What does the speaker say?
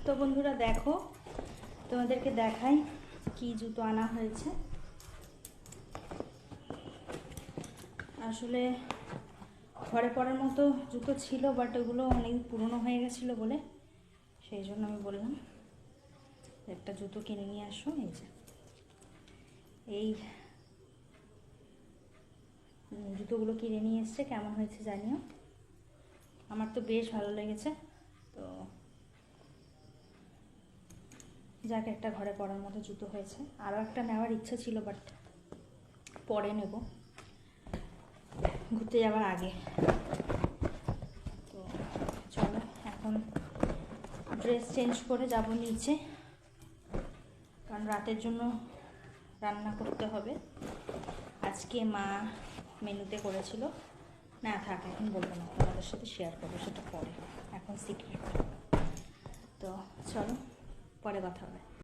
তো বন্ধুরা দেখো, তোমাদেরকে দেখাই কি জুতো আনা হয়েছে। আসলে ঘরে পরার মতো জুতো ছিল, বাট ওগুলো অনেক পুরনো হয়ে গেছিলো বলে সেই জন্য আমি বললাম একটা জুতো কিনে নিয়ে আসো। এই যে এই জুতোগুলো কিনে নিয়ে এসছে, কেমন হয়েছে জানিও। আমার তো বেশ ভালো লেগেছে। তো যাক, একটা ঘরে পরার মতো জুতো হয়েছে। আরও একটা নেওয়ার ইচ্ছা ছিল, বাট পরে নেব, ঘুরতে যাওয়ার আগে। তো চলো এখন ড্রেস চেঞ্জ করে যাব নিচে, কারণ রাতের জন্য রান্না করতে হবে। আজকে মা মেনুতে করেছিল, না থাক এখন বলবো না, তোমাদের সাথে শেয়ার করবো সেটা পরে, এখন সিক্রেট। তো চলো পরে কথা হবে।